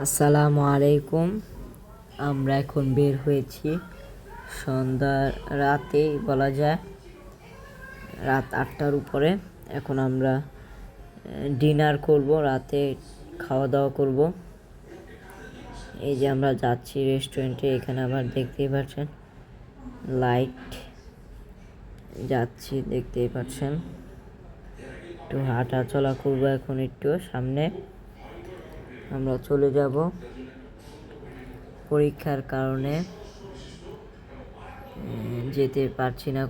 আসসালামু আলাইকুম। আমরা এখন বের হয়েছি সন্ধ্যা রাতেই বলা যায়, রাত 8টার উপরে। এখন আমরা ডিনার করব, রাতে খাওয়া দাওয়া করব। এই যে আমরা যাচ্ছি রেস্টুরেন্টে। এখানে আবার দেখতেই পাচ্ছেন লাইট, যাচ্ছি দেখতেই পাচ্ছেন। একটু হাঁটা চলা করবো এখন, একটু সামনে আমরা চলে যাব। পরীক্ষার কারণে যেতে পারছি না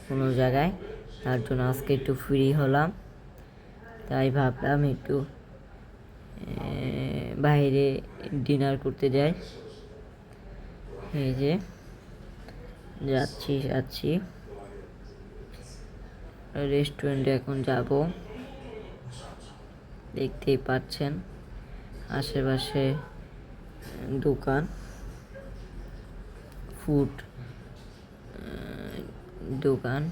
কোনো জায়গায়, তার জন্য আজকে একটু ফ্রি হলাম। তাই ভাবলাম একটু বাইরে ডিনার করতে যাই। এই যে যাচ্ছি রেস্টুরেন্টে, এখন যাব। দেখতেই পাচ্ছেন আশেপাশে দোকান, ফুড দোকান।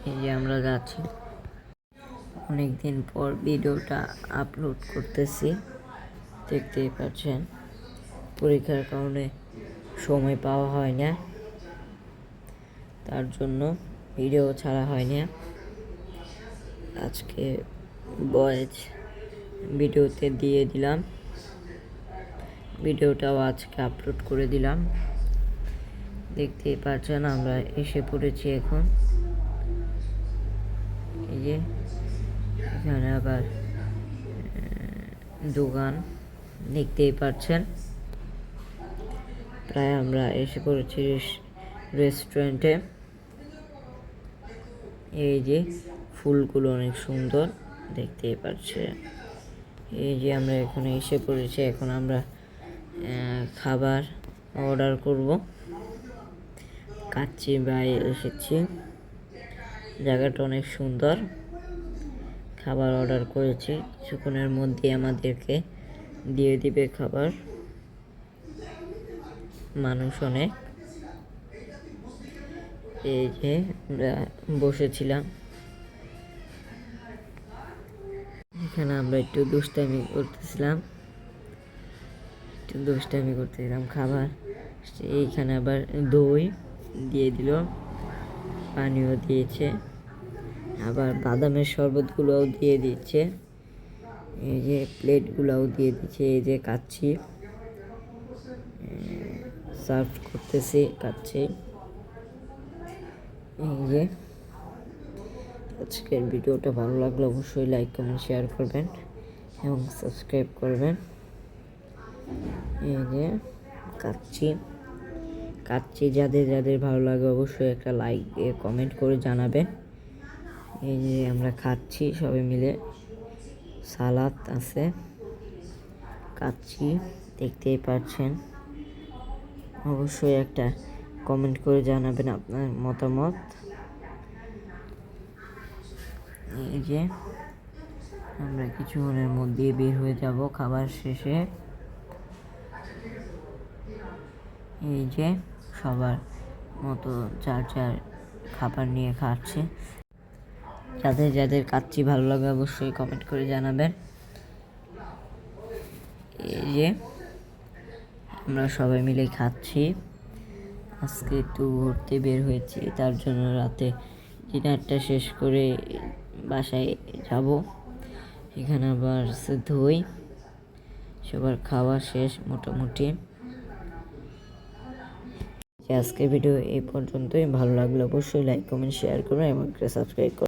এই যে আমরা যাচ্ছি, অনেকদিন পর ভিডিওটা আপলোড করতেছি, দেখতেই পাচ্ছেন। পরীক্ষার কারণে সময় পাওয়া হয় না, তার জন্য ভিডিও ছাড়া হয় না। আজকে ভয়েস ভিডিওতে দিয়ে দিলাম, ভিডিওটাও আজকে আপলোড করে দিলাম। দেখতেই পাচ্ছেন আমরা এসে পড়েছি এখন। এই যে এখানে আবার দোকান, দেখতেই পাচ্ছেন। প্রায় আমরা এসে পড়েছি রেস্টুরেন্টে। এই যে ফুলগুলো অনেক সুন্দর, দেখতেই পাচ্ছেন। এই যে আমরা এখানে এসে পড়েছি, এখন আমরা খাবার অর্ডার করব। কাচ্চি বাই এসেছি, জায়গাটা অনেক সুন্দর। খাবার অর্ডার করেছি, কিছুক্ষণের মধ্যে আমাদেরকে দিয়ে দিবে খাবার। মানুষ অনেক। এই যে আমরা বসেছিলাম, এখানে আমরা একটু দুষ্টামি করতেছিলাম খাবার। এইখানে আবার দই দিয়ে দিল, পানিও দিয়েছে, আবার বাদামের শরবতগুলোও দিয়ে দিচ্ছে। এই যে প্লেটগুলোও দিয়ে দিচ্ছে। এই যে কাচ্চি সার্ভ করতেছি, কাচ্চি। এই যে আজকের ভিডিওটা ভালো লাগলে অবশ্যই লাইক কমেন্ট শেয়ার করবেন এবং সাবস্ক্রাইব করবেন। এই যে কাচ্চি যাদের ভালো লাগে অবশ্যই একটা লাইক কমেন্ট করে জানাবেন। এই যে আমরা খাচ্ছি সবাই মিলে, সালাদ আছে, কাচ্চি দেখতেই পাচ্ছেন। অবশ্যই একটা কমেন্ট করে জানাবেন আপনার মতামত। এই যে আমরা কিছুক্ষণের মধ্যে বের হয়ে যাব খাবার শেষে। এই যে সবার মতো যার খাবার নিয়ে খাচ্ছে। যাদের কাচ্চি ভালো লাগে অবশ্যই কমেন্ট করে জানাবেন। এই যে আমরা সবাই মিলে খাচ্ছি। আজকে একটু ঘুরতে বের হয়েছি, তার জন্য রাতে ডিনারটা শেষ করে বাসায় যাব। এখানে আবার দই, সবার খাওয়া শেষ মোটামুটি। আজকের ভিডিও এই পর্যন্তই। ভালো লাগলে অবশ্যই লাইক কমেন্ট শেয়ার করবেন এবং সাবস্ক্রাইব করবেন।